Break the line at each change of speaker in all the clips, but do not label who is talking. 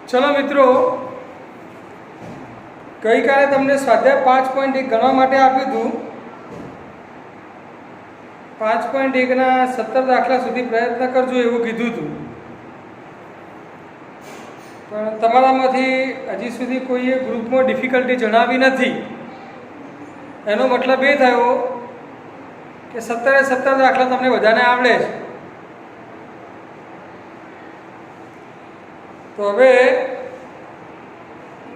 चलो मित्रों, गई काले तमने स्वाध्याय 5.1 गणवा माटे आप्युं हतुं। 5.1 ना 17 दाखला सुधी प्रयत्न करजो एवुं कीधुं हतुं, पण तमारामांथी हजी सुधी कोईए ग्रुपमां डिफिकल्टी जणावी नथी। एनो मतलब ए थयो के 17 दाखला तमने बधाने आवडे छे। तो हवे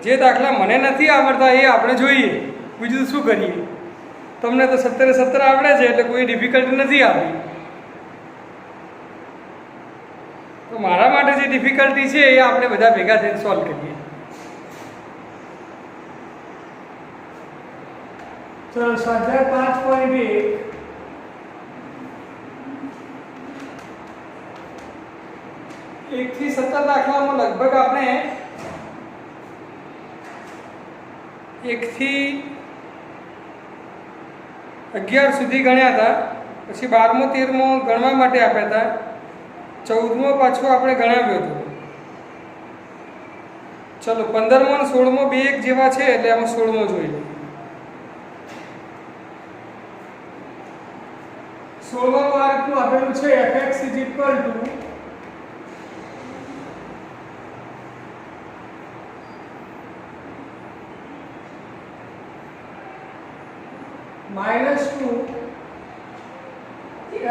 जे दाखला मने नहीं आवड़ता ए आपणे जोईए, बीजुं शुं करीए। तमने तो 17 आवड़े छे એટલે કોઈ ડિફિકલ્ટી નથી આવી। તો મારા માટે જે ડિફિકલ્ટી છે એ આપણે બધા ભેગા થઈને સોલ્વ કરીએ। ચલો સ્વાધ્યાય 5.1 1 થી 17 દાખલામાં લગભગ આપણે 1 થી 11 સુધી ગણ્યા હતા, પછી 12મો 13મો ગણવા માટે આપ્યા હતા, 14મો પાછો આપણે ગણાવ્યો હતો। ચલો 15મો અને 16મો બે એક જેવા છે એટલે આમાં 16મો જોઈ લઈએ। 16મા આ રીતનું આપેલું છે fx -2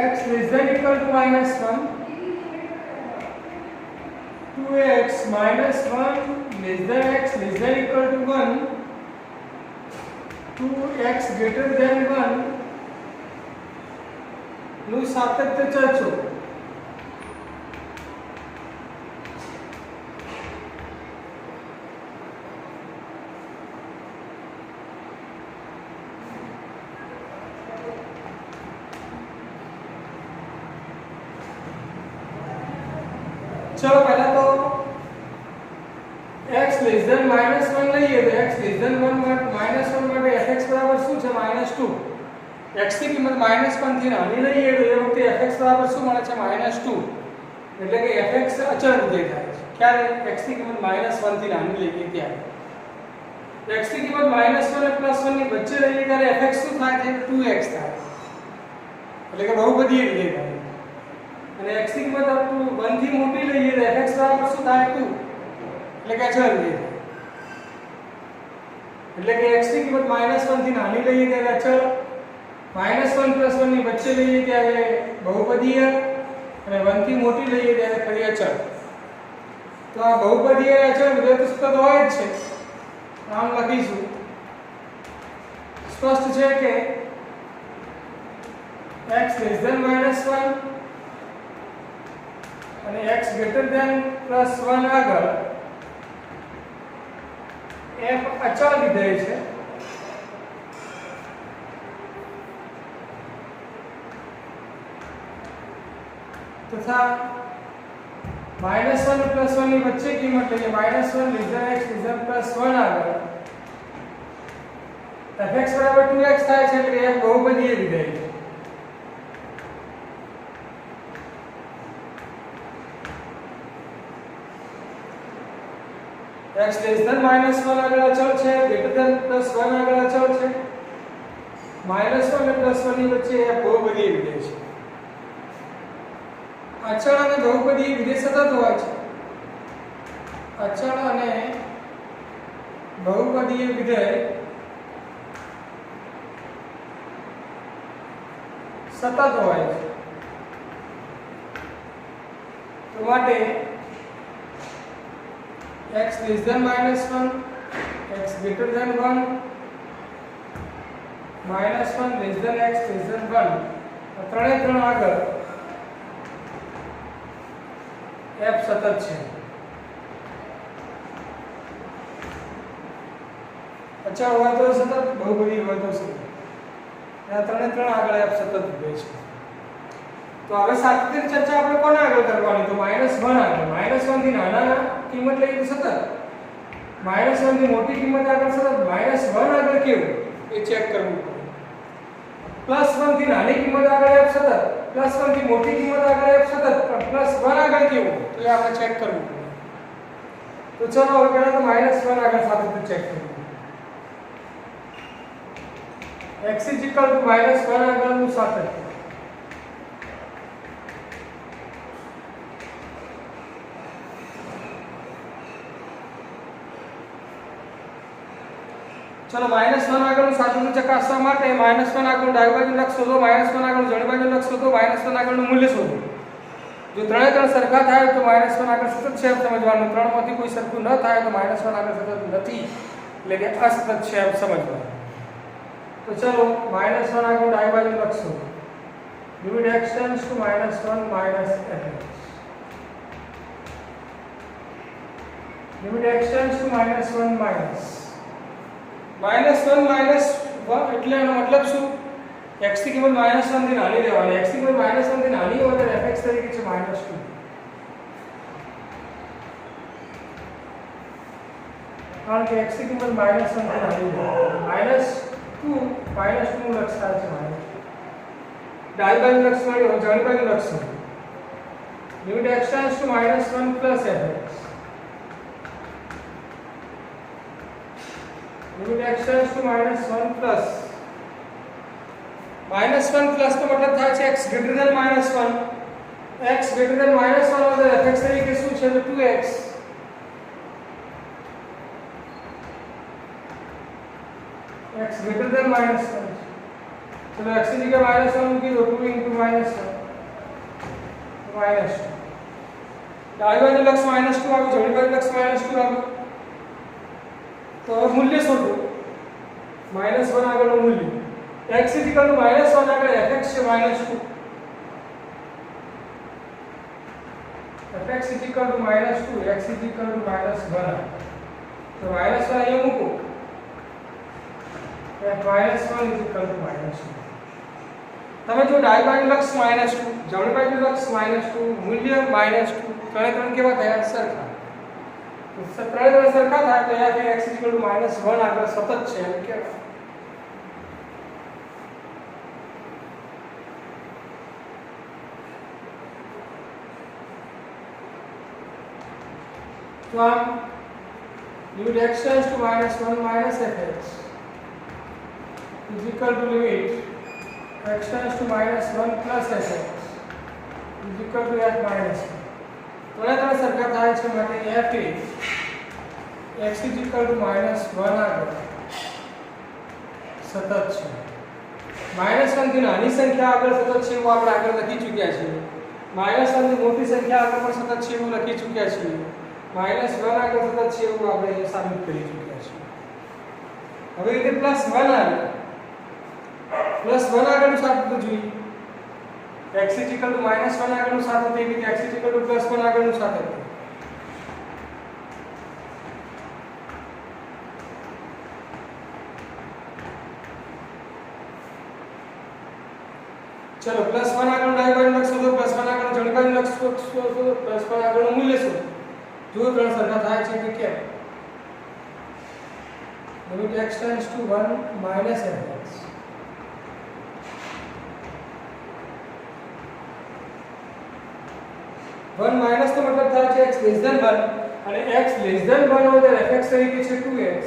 x less than equal to -1, 2x -1 less than x less than equal to 1, 2x greater than 1 નું સાતત્ય ચર્ચો। चलो पहला तो x less than -1 લઈએ તો x less than 1 -1 માટે fx બરાબર શું છે -2। x ની કિંમત -1 થી નાની લઈએ તો એ વખતે fx બરાબર શું મળે છે -2, એટલે કે fx અચળ વિધેય થાય છે। ક્યારે x ની કિંમત -1 થી નાની લઈએ ત્યારે x ની કિંમત -1 અને +1 ની વચ્ચે લઈએ ત્યારે fx શું થાય છે 2x થાય, એટલે કે બહુપદીય વિધેય થાય। અને x ની કિંમત 1 થી મોટી લઈએ તો fx બરાબર શું થાય 2, એટલે કે અચળ વિધેય થાય। એટલે કે x ની કિંમત -1 થી નાની લઈએ ત્યારે અચળ, -1 + 1 ની વચ્ચે લઈએ ત્યારે બહુપદીય, અને 1 થી મોટી લઈએ ત્યારે ફરી અચળ। તો આ બહુપદીય અને અચળ વિધેય તો સતત હોય જ છે, આમ લખીશું। સ્પષ્ટ છે કે x less than -1 અને x greater than +1 આગળ f અચળ વિધેય છે, તથા -1 અને +1 ની વચ્ચે કિંમત લઈએ -1 less than x less than +1 આગળ fx બરાબર 2x થાય છે, એટલે કે f બહુપદીય વિધેય છે। x less than -1 આગળ અચળ છે, greater than +1 આગળ અચળ છે, -1 અને +1 ની વચ્ચે f બહુપદીય વિધેય છે। અચળ અને બહુપદીય વિધેય સતત હોય છે। અચળ અને બહુપદીય વિધેય સતત હોય છે। તો માટે x less than -1, x greater than 1, -1 less than x less than 1 ત્રણે ત્રણ આગળ f સતત છે। અચળ હોય તો સતત, બહુપદીય હોય તો સતત, આ ત્રણે ત્રણ આગળ f સતત વિધેય છે। તો હવે સાતત્યની ચર્ચા આપણે કોના આગળ કરવાની, તો -1 આગળ। -1 થી નાના કિંમત લઈએ તો સતત, -1 થી મોટી કિંમત આગળ સતત, -1 આગળ કેવું એ ચેક કરવું પડે। +1 થી નાની કિંમત આગળ f સતત, +1 થી મોટી કિંમત આગળ f સતત, પણ +1 આગળ કેવું તો એ આપણે ચેક કરવું પડે। તો ચલો હવે પહેલા તો -1 આગળ સાતત્ય ચેક કરીએ. x = -1 આગળનું સાતત્ય. चलो -1 આગળનું સાતત્ય ચકાસવા માટે -1 આગળનું ડાબી બાજુ લક્ષ શોધો, -1 આગળનું જમણી બાજુ લક્ષ શોધો, -1 આગળનું મૂલ્ય શોધો. જો ત્રણે ત્રણ સરખા થાય તો -1 આગળ સતત છે એમ સમજવાનું. ત્રણમાંથી કોઈ સરખું ન થાય તો -1 આગળ સતત નથી, એટલે કે અસતત છે એમ સમજવાનું. તો ચલો -1 આગળ ડાબી બાજુ લક્ષ શોધો. Limit x tends to -1 -fx. લિમિટ x ટેન્ડ્સ ટુ -1 -1 એટલે એનો મતલબ શું? x ની કિંમત -1 થી નાની લેવાની. x ની કિંમત -1 થી નાની હોય તો fx તરીકે છે -2. કારણ કે x ની કિંમત -1 થી નાની છે. -2 નું લક્ષ થાય છે -2. ડાબી બાજુ લક્ષ મળ્યો, જમણી બાજુ લક્ષ મળ્યો. Limit x tends to -1 fx. લિમિટ x tends to -1 plus -1 plus નો મતલબ થાય છે x greater than -1. x greater than -1 હોય તો fx તરીકે શું છે? તો 2x. x greater than -1. ચલો x ની જગ્યાએ -1 મૂકી દો. 2 * -1 -2. ડાબી બાજુ લક્ષ -2 આવ્યું, જમણી બાજુ લક્ષ -2 આવ્યું. તો હવે મૂલ્ય શોધો. -1 આગળનું મૂલ્ય. x = -1 આગળ fx છે -2. fx = -2, x = -1. તો -1 અહીંયા મૂકો. f -1 = -2. તમે જો ડાબી બાજુ લક્ષ -2, જમણી બાજુ લક્ષ -2, મૂલ્ય -2, ત્રણે ત્રણ કેવા થયા? સરખા. ત્રણે ત્રણ સરખા થાય તો અહીંયા x = -1 આગળ સતત છે એમ કહેવાય. તો આમ limit x tends to -1 -fx is equal to limit x tends to -1 + fx is equal to f - 1. ત્રણે ત્રણ સરખા થાય છે માટે f is x = -1 આગળ સતત છે. -1 થી નાની સંખ્યા આગળ સતત છે એવું આપણે આગળ લખી ચૂક્યા છીએ. -1 થી મોટી સંખ્યા આગળ પણ સતત છે એવું લખી ચૂક્યા છીએ. -1 આગળ સતત છે એવું આપણે સાબિત કરી ચૂક્યા છીએ. હવે રીતે +1 આવે. +1 આગળનું સાબિત જોઈએ. x = -1 આગળનું સાબિત થઈ ગયું. x = +1 આગળનું સાબિત. चलो +1 આગળ ડાબી બાજુ લક્ષ શોધો, +1 આગળ જમણી બાજુ લક્ષ શોધો, +1 આગળનું મૂલ્ય શોધો. જો ત્રણ સરખા થાય છે કે કેમ? Limit x tends to 1 -fx. 1 minus નો મતલબ થાય છે x < 1 અને x < 1 હોય તો fx તરીકે છે 2x.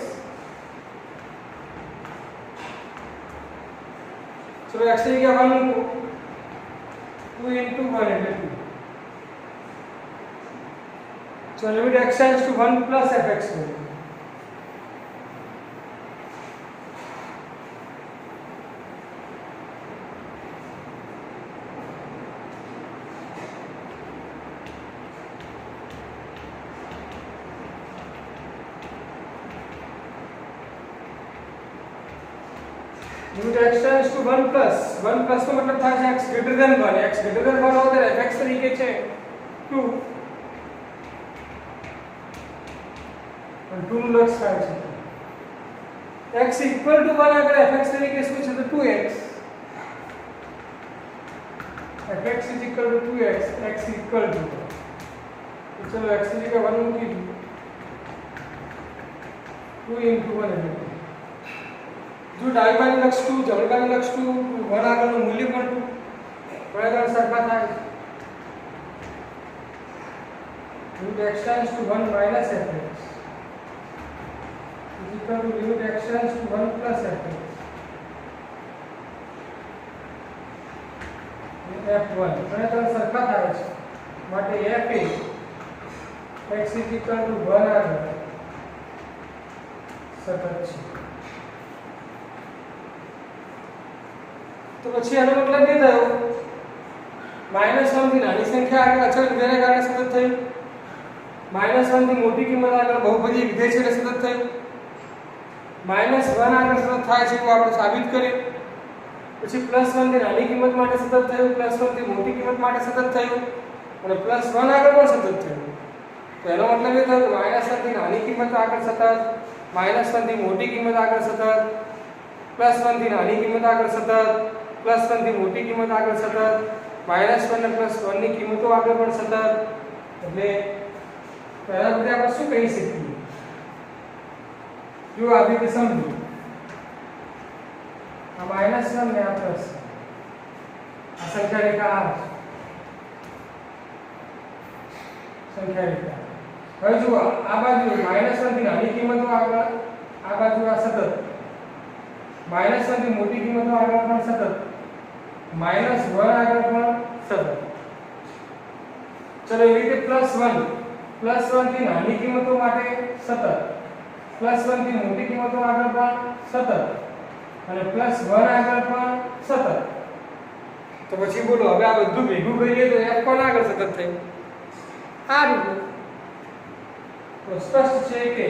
ચલો x ની જગ્યાએ 1 મૂકો. 2 * 1 એટલે 2. So limit x tends to 1 plus fx. limit x tends to 1 plus નો મતલબ થાય છે x greater than 1. x greater than 1 હોય તો fx તરીકે છે 2. અને 2 નું લક્ષ થાય છે x equal to 1 આગળ fx તરીકે શું છે તો 2x. fx is equal to 2x. x equal to तो चलो x की जगह 1 मूकी 2 into 1 એટલે जो डाबी बाजू लक्ष 2 जमणी बाजू लक्ष 2 1 આગળનું મૂલ્ય પણ 2 બરાબર સરખા થાય. x tends to 1 minus fx. equal to limit x tends to 1 plus fx f1 અને તરત સરખા થાય છે માટે f એ x is equal to 1 આગળ સતત છે. તો પછી આનો મતલબ એ થયો -1 થી નાની સંખ્યા આગળ અચળ વિધેયને કારણે સતત થયું, -1 થી મોટી કિંમત આગળ બહુપદી વિધેય છે એટલે સતત થયું, -1 આગળ સતત થાય છે એવું આપણે સાબિત કર્યું. પછી +1 થી નાની કિંમત માટે સતત થયું, +1 થી મોટી કિંમત માટે સતત થયું અને +1 આગળ પણ સતત થયું. તો એનો મતલબ એ થયો કે -1 થી નાની કિંમત આગળ સતત, -1 થી મોટી કિંમત આગળ સતત, +1 થી નાની કિંમત આગળ સતત, +1 થી મોટી કિંમત આગળ સતત, -1 અને +1 ની કિંમતો આગળ પણ સતત. એટલે પહેલા બધે આપણે શું કહી શકીએ? જો આ રીતે સમજો, આ -1 ને આ પ્લસ, આ સંખ્યા રેખા આ સંખ્યા રેખા. હવે જુઓ આ બાજુ -1 થી નાની કિંમતો આગળ, આ બાજુ આ સતત, -1 થી મોટી કિંમતો આગળ પણ સતત, -1 આગળ પણ સતત. ચલો એવી રીતે +1 થી નાની કિંમતો માટે સતત, +1 થી મોટી કિંમતો આગળ પણ સતત અને +1 આગળ પણ સતત. તો પછી બોલો હવે આ બધું ભેગું કરીએ તો f કોના આગળ સતત થયું? આ રીતે. તો સ્પષ્ટ છે કે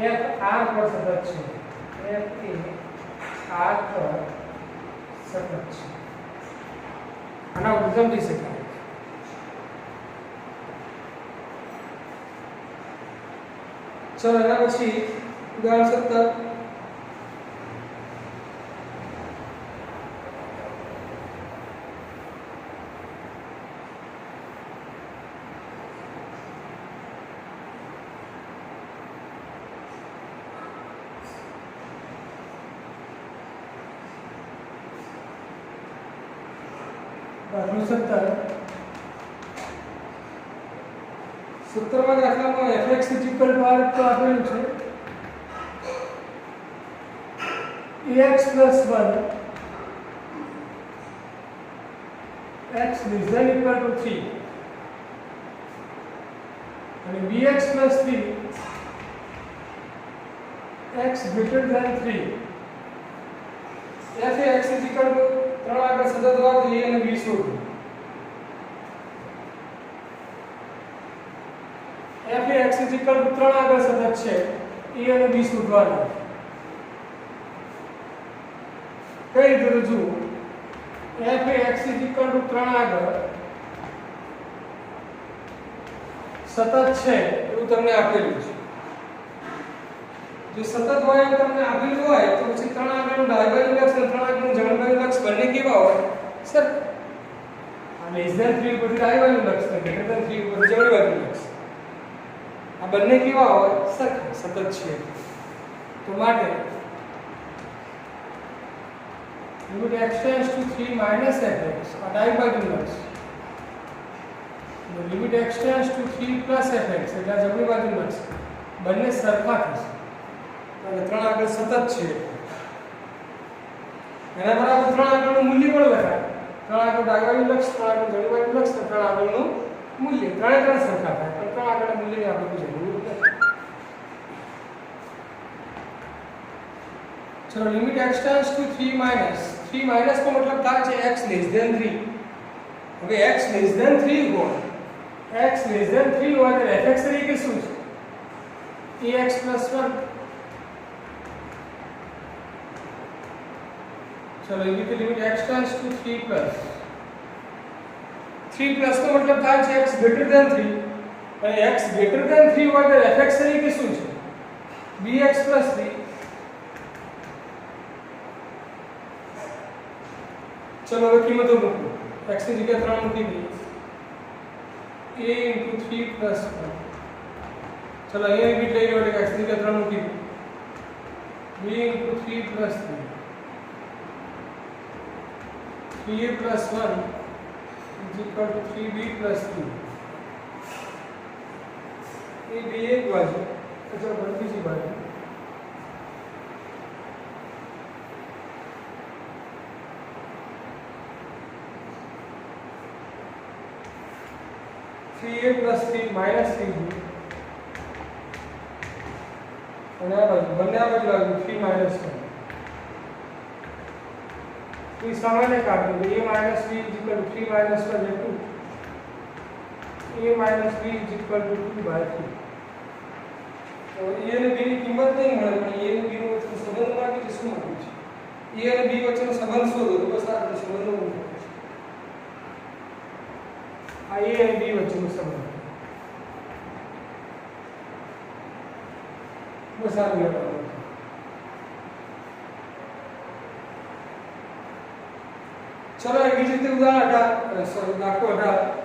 f r પર સતત છે, f એ r પર સતત છે. આના ઉપર સમજી શકાય. ચલો એના પછી ઉદાહરણ 17. સૂત્રમાં દાખલામાં fx ઇક્વલ ટુ r તો આપેલું છે ax plus 1 x less than equal to 3 અને bx plus 3 x greater than 3. f એ x ઇક્વલ ટુ 3 આગળ સતત હોવાથી a અને b શોધો. f એ x ઇક્વલ ટુ 3 આગળ સતત છે, a અને b શોધવાના. કઈ રીતે રજૂ? f એ x ઇક્વલ ટુ 3 આગળ સતત છે એવું તમને આપેલું છે. જો સતત હોય એવું તમને આપેલું હોય તો પછી 3 આગળનું ડાબી બાજુનું લક્ષ અને 3 આગળનું જમણી બાજુનું લક્ષ બંને કેવા હોય? સર આ લેસ ધેન 3 ઉપર ડાબી બાજુનું લક્ષ અને ગ્રેટર ધેન 3 ઉપર જમણી બાજુનું લક્ષ, આ બંને કેવા હોય? સતત છે. તો માટે limit x tends to 3 minus fx આ ડાબી બાજુનું લક્ષ, limit x tends to 3 plus fx એટલે જમણી બાજુનું લક્ષ, બંને સરખા થશે અને 3 આગળ સતત છે. એના બરાબર 3 આગળનું મૂલ્ય પણ લખાય. 3 આગળ ડાબી બાજુનું લક્ષ, 3 આગળ જમણી બાજુનું લક્ષ, 3 આગળનું મૂલ્ય ત્રણે સરખા થાય, પણ 3 આગળના મૂલ્યની આપણે કોઈ જરૂર નથી. ચલો limit x tends to 3 minus, 3 minus નો મતલબ થાય છે x લેસ ધેન 3. હવે x લેસ ધેન 3 હોય, x લેસ ધેન 3 હોય તો fx તરીકે શું છે? ax plus 1. ચલો એવી રીતે limit x tends to 3 plus, 3 plus નો મતલબ થાય છે x ગ્રેટર ધેન 3 અને x ગ્રેટર ધેન 3 હોય તો fx તરીકે શું છે? bx plus 3. ચલો હવે કિંમતો મૂકો, x ની જગ્યાએ 3 મૂકી દઈએ, a into 3 plus 1. ચલો અહીંયા લિમિટ લઈ લો એટલે x ની જગ્યાએ 3 મૂકી દઈએ, b into 3 plus 3, 3a plus 1 is equal to 3b plus 2. એ બી એક બાજુ અચળ પદ બીજી બાજુ -3a + 3 -3b અને આ બાજુ બંને આ બાજુ લાગ્યું 3 - 1 तो सामान्य काटो तो a - b = 3 - 1 = 2 a - b = 2/3 તો a અને b ની કિંમત નહીં મળે પણ a અને b નો વચ્ચેનો સંબંધ માટે શું મળ્યું છે a અને b વચ્ચેનો સંબંધ શોધો તો બસ આ સંબંધનો મૂકો આ a અને b વચ્ચેનો સંબંધ બસ આ લેવાનો चलो एक बीजी રીતે ઉદાહરણ સોરી દાખલો 18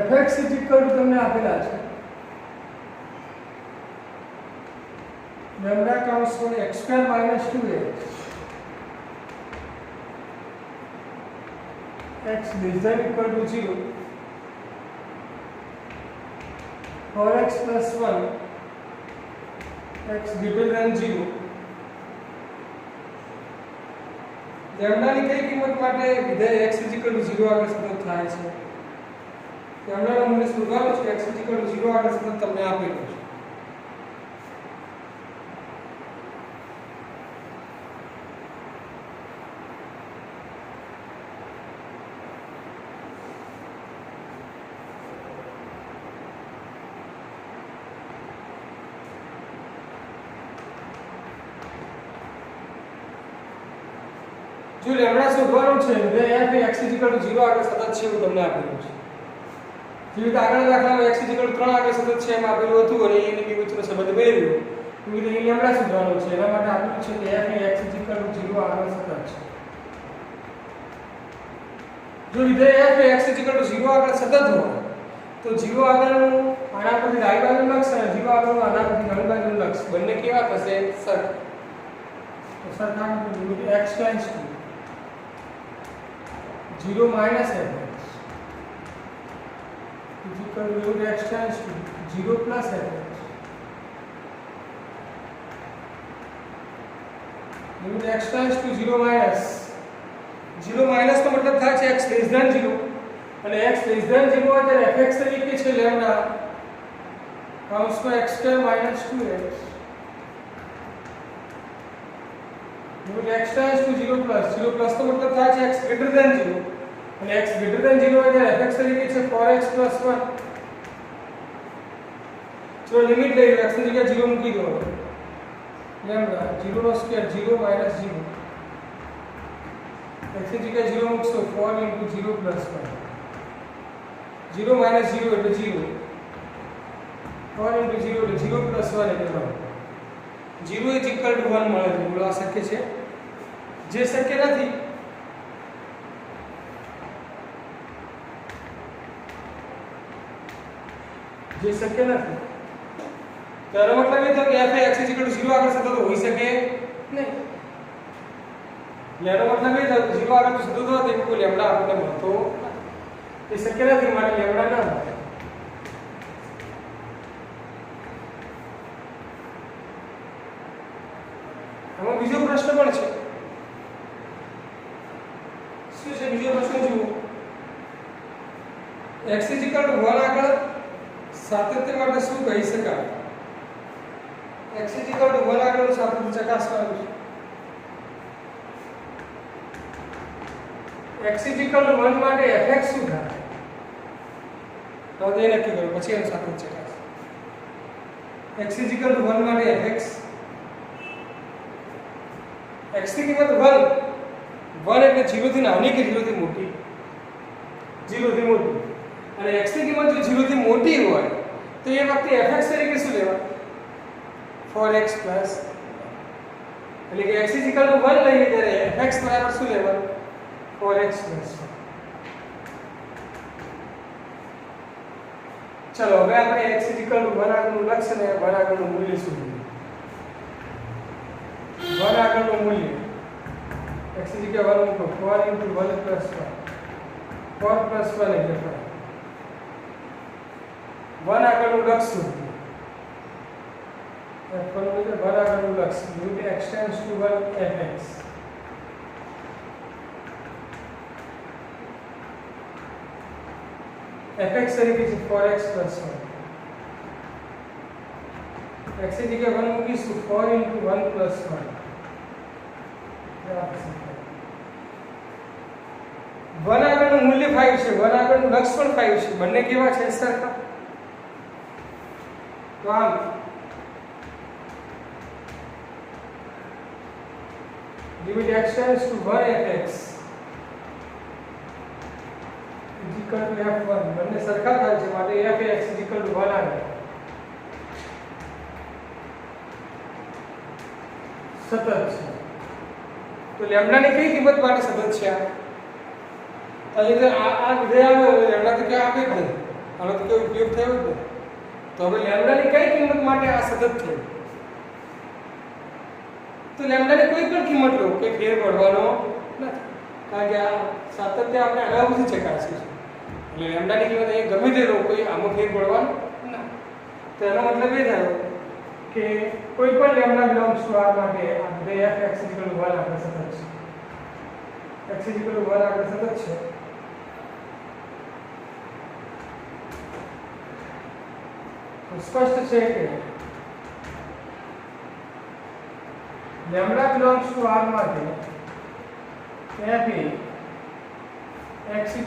fx તમને આપેલા છે લેમ્ડા કૌંસમાં x² - 2x x < 0 for x + 1 x greater than 0 લેમ્ડાની કઈ કિંમત માટે વિધેય x = 0 આગળ સતત થાય છે લેમ્ડાનું મૂલ્ય શોધવાનું છે x = 0 આગળ સતત તમને આપેલું છે जो લેમ્ડા શોધવાનું છે એટલે f એ x = 0 આગળ સતત છે એવું તમને આપેલું છે જે રીતે આગળ દાખલામાં x = 3 આગળ સતત છે એમ આપેલું હતું અને a અને b વચ્ચેનો સંબંધ મેળવ્યો એવી રીતે અહીં લેમ્ડા શોધવાનું છે એના માટે આપેલું છે કે f એ x = 0 આગળ સતત છે જો વિધેય f એ x = 0 આગળ સતત હોય તો 0 આગળનું આના પરથી ડાબી બાજુનું લક્ષ અને 0 આગળનું આના પરથી જમણી બાજુનું લક્ષ બંને કેવા થશે સરખા તો સરખા limit x → 0 - fx is equal to limit x → 0 + fx 0 minus 0 minus નો મતલબ થાય છે x < 0 અને x < 0 હોય ત્યારે fx તરીકે છે લેમ્ડા કૌંસમાં x² - 2x limit x → 0 plus નો મતલબ થાય છે x < 0 અને x < 0 હોય ત્યારે fx તરીકે છે 4x + 1 ચલો લિમિટ લઈ x ની જગ્યાએ 0 મૂકી દો લેમ્ડા 0 નો સ્ક્વેર 0 - 0 x ની જગ્યાએ 0 મૂકશો 4 * 0 + 1 0 - 0 એટલે 0 4 * 0 એટલે 0 + 1 એટલે 1 0 = 1 મળે છે બોલો આ શક્ય છે જે શક્ય નથી તારો મતલબ એ થયો કે f એ x = 0 આગળ સતત હોઈ શકે નહીં લેમ્ડા મતલબ એ થયો 0 આગળ સતત હોય તો કોઈ લેમ્ડા આપણને મળતો એ શક્ય નથી માટે લેમ્ડા ના મળે આમાં બીજો પ્રશ્ન પણ છે શું છે બીજો પ્રશ્ન જુઓ x = 1 આગળ સાતત્ય માટે શું કહી શકાય x = 1 આગળનું સાતત્ય ચકાસવાનું છે x = 1 માટે fx શું થાય તો તે નક્કી કરો પછી એનું સાતત્ય ચકાસ x = 1 માટે fx x ની કિંમત 1 એટલે 0 થી નાની કે 0 થી મોટી 0 થી મોટી અને x ની કિંમત જો 0 થી મોટી હોય તો એ વખતે fx તરીકે શું લેવા 4x પ્લસ એટલે કે x = 1 લઈએ ત્યારે fx બરાબર શું લેવા 4x પ્લસ 1 ચલો હવે આપણે x = 1 આગળનું લક્ષ અને 1 આગળનું મૂલ્ય શોધીએ 1 આગળનું મૂલ્ય x x की जगह 1 મૂકો 4 * 1 + 1 4 + 1 એટલે 1 આગળનું લક્ષ શોધો f1 એટલે 1 આગળનું લક્ષ limit x tends to 1 fx fx તરીકે છે 4x + 1 x की जगह 1 મૂકીશું 4 * 1 + 1 1 આગળનું મૂલ્ય 5 છે 1 આગળનું લક્ષ પણ 5 છે બંને કેવા છે સરખા તો આમ limit x tends to 1 fx f1 બંને સરખા થાય છે માટે fx = 1 આવે સતત છે તો લેમ્બડા ની કઈ કિંમત માટે સતત છે આ વિધેય આવ્યો લેમ્બડા તો ક્યાં આપે જ નહીં આનો તો કોઈ ઉપયોગ થયો જ નહીં તો હવે લેમ્બડા ની કઈ કિંમત માટે આ સતત થયું તો લેમ્બડા ની કોઈ પણ કિંમત લો કોઈ ફેર પડવાનો નથી કારણ કે આ સાતત્ય આપણે આના ઉપરથી ચકાસીશું એટલે લેમ્બડા ની કિંમત અહીં ગમે તે લો કોઈ આમાં ફેર પડવાનો ના તો એનો મતલબ એ થયો કે કોઈ પણ લેમ્બડા બિલોંગ્સ ટુ R માટે આ વિધેય fx = 1 આપણે સતત છે x = 1 આપણે સતત છે તો સ્પષ્ટ છે કે લેમ્બડા બિલોંગ્સ ટુ R માટે f x = 1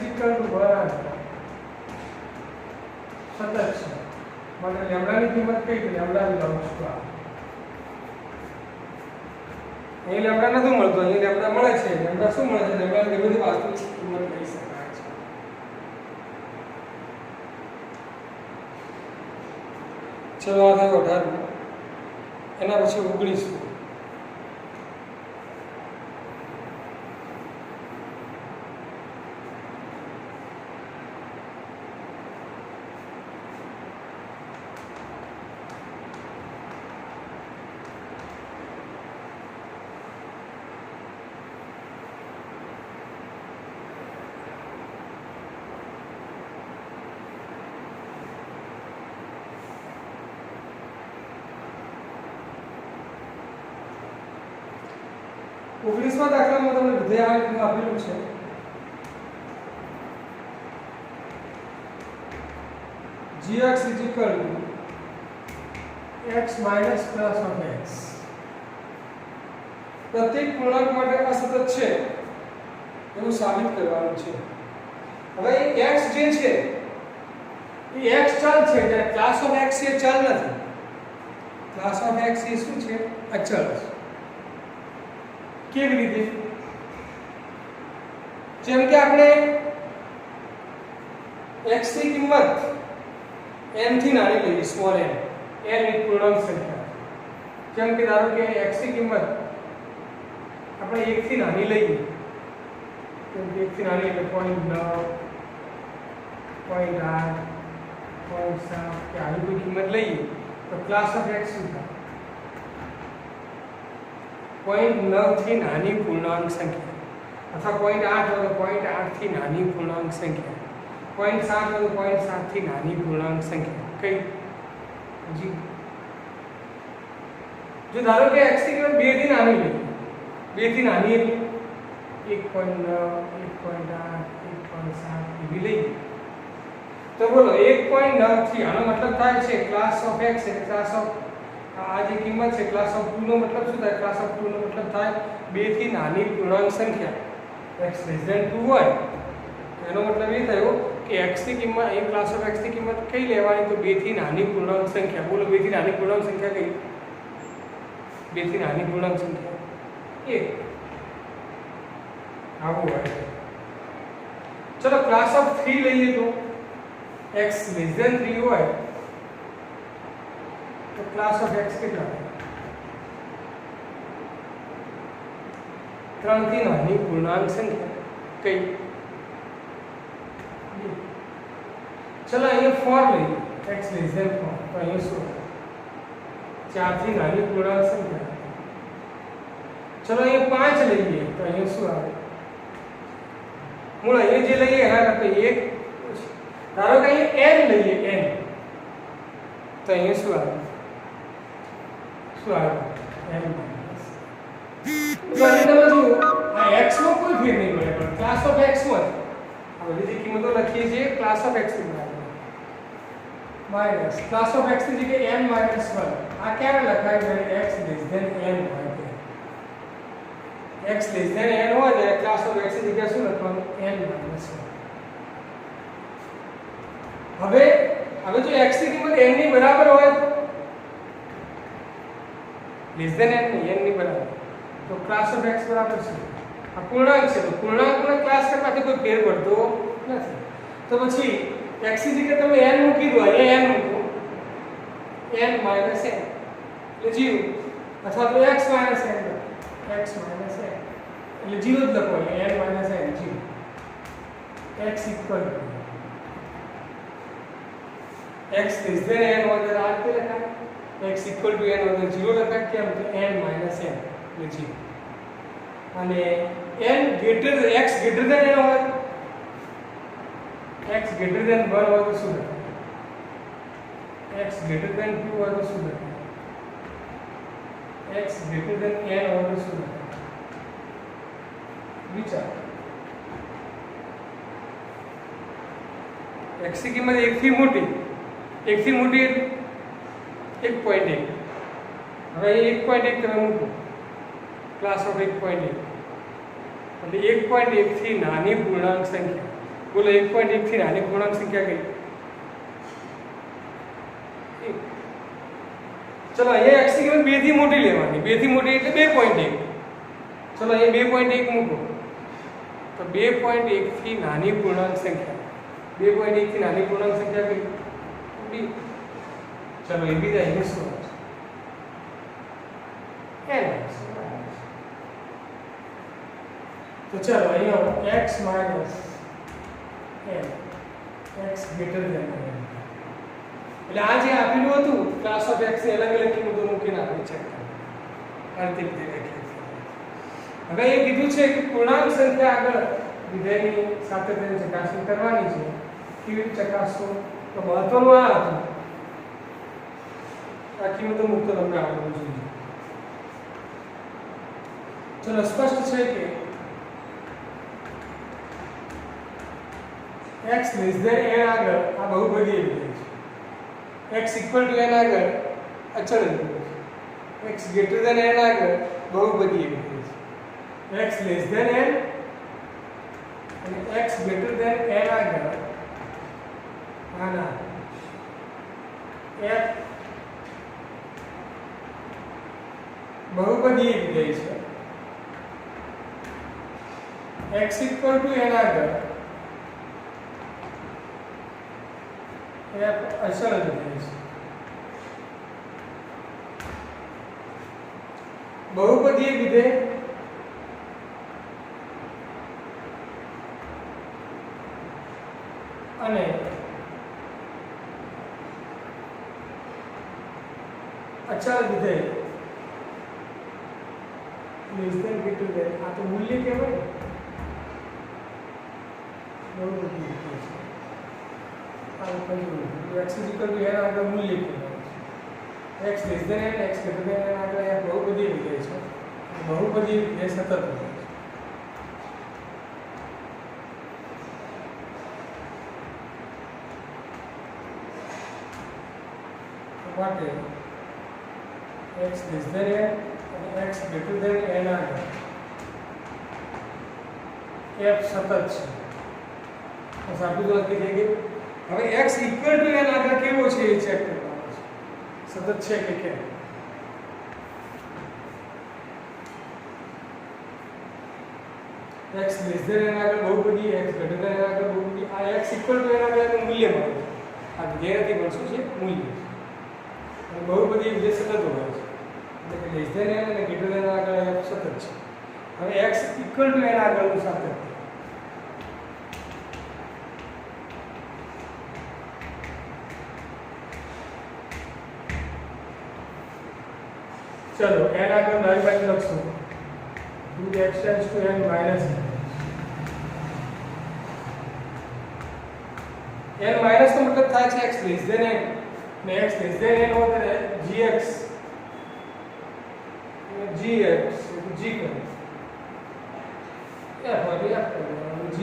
સતત છે માટે લેમ્બડા ની કિંમત કઈ છે લેમ્બડા બિલોંગ્સ ટુ R અહીં લેમ્બડા નથી મળતો અહીં લેમ્બડા મળે છે લેમ્બડા શું મળે છે લેમ્બડા ની બધી વાસ્તવિક કિંમત કહી શકાય છે ચલો આ થયો 18 એના પછી 19 19મા દાખલામાં તમને વિધેય આ રીતનું આપેલું છે gx = x - +x પ્રત્યેક પૂર્ણાંક માટે અસતત છે એવું સાબિત કરવાનું છે હવે x જે છે એ x ચલ છે એટલે ક્લાસ ઓફ x એ ચલ નથી ક્લાસ ઓફ x એ શું છે અચળ છે કેવી રીતે જેમ કે આપણે x ની કિંમત n થી નાની લઈએ સ્મોલ n એક પૂર્ણાંક સંખ્યા જેમ કે ધારો કે x ની કિંમત આપણે 1 થી નાની લઈએ જેમ કે 1 થી નાની એટલે 0.9 0.8 0.7 કે આવી કોઈ કિંમત લઈએ તો ક્લાસ ઓફ x શું થાય 0.9 થી નાની પૂર્ણાંક સંખ્યા અથવા 0.8 હોય તો 0.8 થી નાની પૂર્ણાંક સંખ્યા 0.7 હોય તો 0.7 થી નાની પૂર્ણાંક સંખ્યા કઈ જી જો ધારો કે x ની કિંમત 2 થી નાની લઈએ 2 થી નાની એટલે 1.9 1.8 1.7 એવી લઈએ તો બોલો 1.9 થી આનો મતલબ થાય છે ક્લાસ ઓફ x એટલે ક્લાસ ઓફ આ જે કિંમત છે ક્લાસ ઓફ 2 નો મતલબ શું થાય ક્લાસ ઓફ 2 નો મતલબ થાય 2 થી નાની પૂર્ણાંક સંખ્યા x < 2 હોય એનો મતલબ એ થયો કે x ની કિંમત અહીં ક્લાસ ઓફ x ની કિંમત કઈ લેવાની તો 2 થી નાની પૂર્ણાંક સંખ્યા બોલો 2 થી નાની પૂર્ણાંક સંખ્યા કઈ 2 થી નાની પૂર્ણાંક સંખ્યા 1 આવું હોય ચલો ક્લાસ ઓફ 3 લઈએ તો x < 3 હોય तो क्लास ऑफ x कितना है 3 થી નાની પૂર્ણાંક સંખ્યા કઈ ચલો અહીંયા 4 લઈએ x < 4 તો અહીંયા શું 4 થી નાની પૂર્ણાંક સંખ્યા ચલો અહીંયા 5 લઈએ તો અહીંયા શું આવે મૂળ અહીંયા જે લઈએ એના કરતા 1 ધારો કે અહીંયા n લઈએ n તો અહીંયા શું આવે n તો અહીં તમે જુઓ આ x નો કોઈ ફેર નહીં પડે પણ ક્લાસ ઓફ x માં આ બધી જે કિંમતો લખીએ છીએ ક્લાસ ઓફ x ની બરાબર માઈનસ ક્લાસ ઓફ x ની જગ્યાએ n - 1 આ ક્યારે લખાય જ્યારે x n હોય x n હોય ત્યારે ક્લાસ ઓફ x ની જગ્યાએ શું લખવાનું n - 1 હવે જો x ની કિંમત n ની બરાબર હોય તો લેસ ધેન n ની બરાબર તો ક્લાસ ઓફ x બરાબર છે આ પૂર્ણાંક છે તો પૂર્ણાંકના ક્લાસ કરવાથી કોઈ ફેર પડતો નથી તો પછી x ની જગ્યાએ તમે n મૂકી દો અહીંયા n મૂકો n - n એટલે 0 અથવા તો x - n એટલે 0 જ લખો અહીંયા n - n 0 x equal to x less than n હોય તો આ રીતે લખાય x equal to n હોય તો 0 લખાય કેમ તો n - n એટલે 0 અને n greater x greater than n હોય x greater than 1 હોય તો શું લખાય x greater than 2 હોય તો શું લખાય x greater than n હોય તો શું લખાય વિચાર x ની કિંમત 1 થી મોટી 1 થી મોટી 1.1 હવે 1.1 તમે મૂકો ક્લાસ ઓફ 1.1 એટલે 1.1 થી નાની પૂર્ણાંક સંખ્યા બોલો 1.1 થી નાની પૂર્ણાંક સંખ્યા કઈ ચલો અહીંયા x ની કિંમત 2 થી મોટી લેવાની 2 થી મોટી એટલે 2.1 ચલો અહીંયા 2.1 મૂકો તો 2.1 થી નાની પૂર્ણાંક સંખ્યા 2.1 થી નાની પૂર્ણાંક સંખ્યા કઈ b ચલો એ બી જાય શું n તો ચલો અહીંયા x - n x greater than n એટલે આ જે આપેલું હતું ક્લાસ ઓફ x ની અલગ અલગ કિંમતો મૂકીને આપણે ચેક કરીએ અંતિમ રીતે હવે એ કીધું છે કે પૂર્ણાંક સંખ્યા આગળ વિધેયની સાથે તેની ચકાસણી કરવાની છે કેવી રીતે ચકાસવું તો મહત્વનું આ હતું આ કિંમતો મૂકતો તમને આવડવું જોઈએ ચલો સ્પષ્ટ છે કે x less than n આગળ આ બહુપદી વિધેય છે x equal to n આગળ અચળ વિધેય છે x greater than n આગળ બહુપદી વિધેય છે x less than n અને x greater than n આગળ આના f બહુપદી વિધેય છે x equal to n આગળ f અચળ વિધેય છે બહુપદીય વિધેય અને અચળ વિધેય less than greater than આ તો મૂલ્ય કહેવાય બહુપદીય વિધેય છે આ control x is equal to n આગળ મૂલ્ય કહેવાય x less than n x greater than n આગળ આ બહુપદીય વિધેય છે બહુપદીય વિધેય સતત વિધેય માટે x less than n અને x greater than n આગળ f સતત છે તો સાબિત લખી દઈએ હવે x equal to n આગળ કેવો છે એ ચેક કરવાનું છે સતત છે કે કેમ x less than n આગળ બહુપદી x greater than n આગળ બહુપદી આ x equal to n આગળ મૂલ્ય મળે આ વિધેયથી પણ શું છે મૂલ્ય અને બહુપદી વિધેય સતત હોય છે એટલે કે less than n અને greater than n આગળ f સતત છે હવે x equal to n આગળનું સાતત્ય ચલો n આગળ ડાબી બાજુ લખશું limit x tends to n minus n minus का मतलब था x लेस देन n ने x लेस देन n होता है gx g कर यार भाई यार g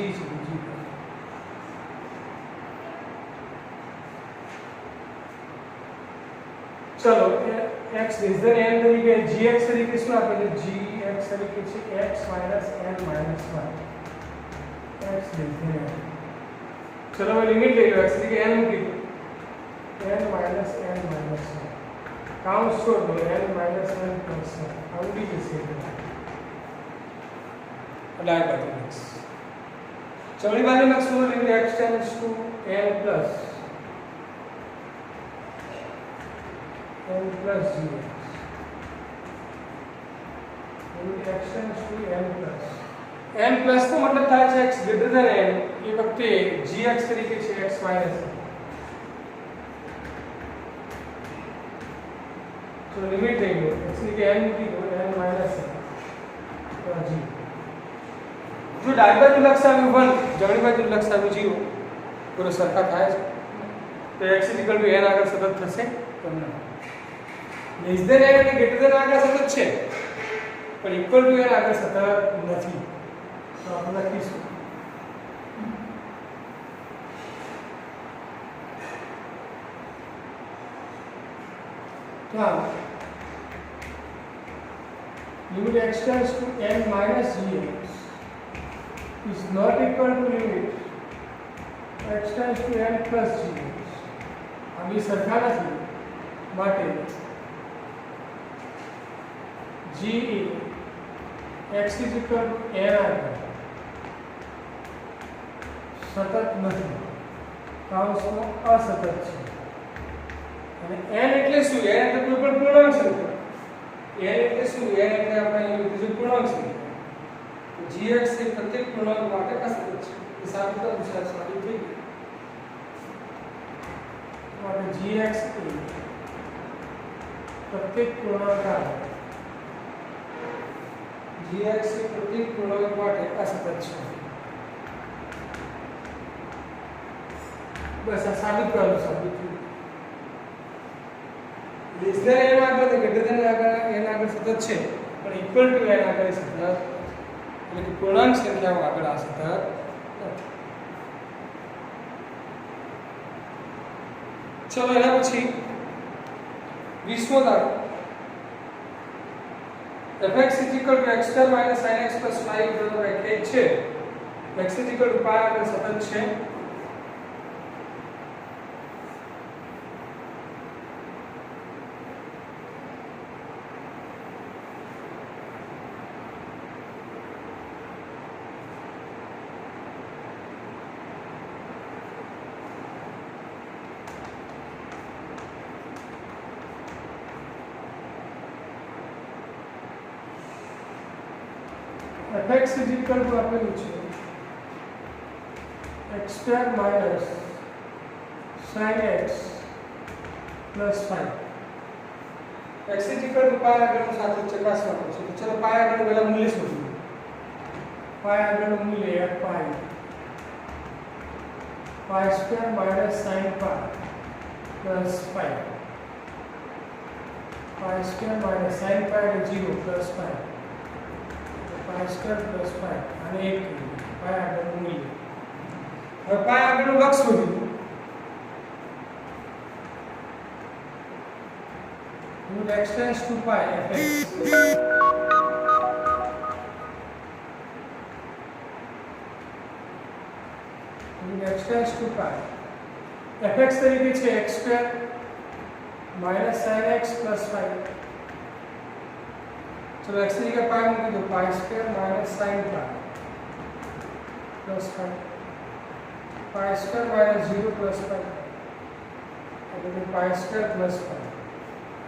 चलो x लेस देन n तरीके gx तरीके से आप पहले gx तरीके से x minus n minus 1 x less than n चलो मैं लिमिट ले लो x की n की n minus n minus 1 count छोड़ दो n minus n plus 1 how do you say that apply कर दो x चौड़ी वाले में सुनो limit x tends to n plus g limit x tends to n plus तो मतलब था x greater than n ये वक्त gx तरीके से x minus तो लिमिट देंगे x की n की दो n minus और g जो डाबी बाजू लक्ष्य आवे 1 जमणी बाजू लक्ष्य आवे 0 पूरा सरखा થાય છે તો x n આગળ સતત થશે તો ના લેસ ધેન n અને ગ્રેટર ધેન આગળ સતત છે પણ ઇક્વલ ટુ n આગળ સતત નથી તો આપણે લખીશું तो limit x tends to n minus gx is not equal to limit x tends to n plus gx अभी सरखा नहीं माटे g x is equal to n आगे सतत नहीं काउंसમાં असतત છે અને n એટલે શું n એટલે કોઈ પણ પૂર્ણાંક સંખ્યા n એટલે શું n એટલે આપણે અહીં લીધું પૂર્ણાંક સંખ્યા તો gx એ પ્રત્યેક પૂર્ણાંક માટે અસતત છે એ સાબિત અનુસાર સાબિત થઈ ગયું માટે gx એ પ્રત્યેક પૂર્ણાંક gx એ પ્રત્યેક પૂર્ણાંક માટે અસતત છે બસ આ સાબિત કરવાનું સાબિત થયું लेस देन n આગળ તો ગ્રેટર દેન n આગળ સતત છે પણ ઇક્વલ ટુ n આગળ સતત એટલે કે પૂર્ણાંક સંખ્યાઓ આગળ આ સતત નથી ચલો એના પછી 20મો દાખલો fx x² - sin x 5 વ્યાખ્યાયિત છે x π આગળ સતત છે fx is equal to આપેલું છે x² - sin x plus 5 x is equal to પાય આગળનું સાથે ચકાસવાનું છે તો ચલો પાય આગળનું પહેલા મૂલ્ય શોધીએ પાય આગળનું મૂલ્ય પાય π² - sin π plus 5 π² - sin π એટલે 0 plus 5 π² plus 5 અને 1 પાય આગળનું મૂલ્ય હવે પાય આગળનું લક્ષ શોધીએ limit x tends to pi fx limit x tends to pi fx તરીકે છે x² - sin x plus 5 चलो x की जगह पाई मूकी दो π² - sin π plus 5 π² - 0 plus 5 એટલે π² plus 5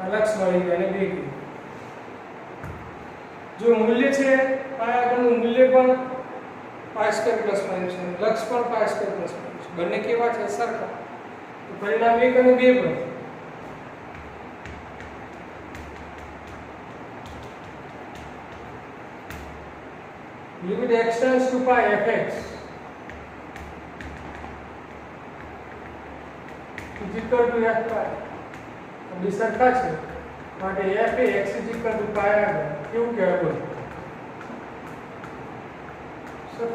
अलग मળી ગયું અને બે ગયું જો મૂલ્ય છે પાય આગળનું મૂલ્ય પણ π² plus 5 છે લક્ષ પણ π² plus 5 છે બંને કેવા છે સરખા તો પરિણામ 1 અને 2 બને limit x tends to pi fx is equal to f pi બે સરખા છે માટે f એ x is equal to pi આવે કેવું કહેવાય બોલો સતત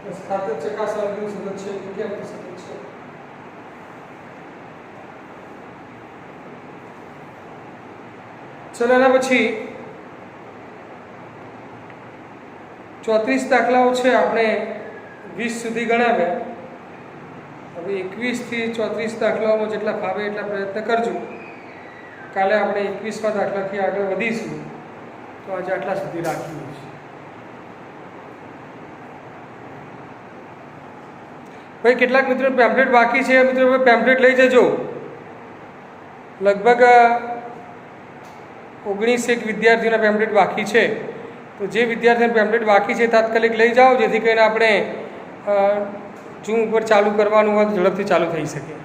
બસ ખાતર ચકાસવાનું સતત છે કે કેમ સતત છે ચલો એના પછી 34 દાખલાઓ છે આપણે 20 સુધી ગણાવ્યા હવે 21 થી 34 દાખલાઓમાં જેટલા ફાવે એટલા પ્રયત્ન કરજો કાલે આપણે 21મા દાખલાથી આગળ વધીશું તો આજે આટલા સુધી રાખીએ છીએ ભાઈ કેટલાક મિત્રો પેમ્પલેટ બાકી છે મિત્રો પેમ્પલેટ લઈ જજો લગભગ 19 વિદ્યાર્થીઓના પેમ્પલેટ બાકી છે તો જે વિદ્યાર્થીઓના પેમ્પલેટ બાકી છે તાત્કાલિક લઈ જાઓ જેથી કરીને આપણે ઝૂમ ઉપર ચાલુ કરવાનું હોય ઝડપથી ચાલુ થઈ શકે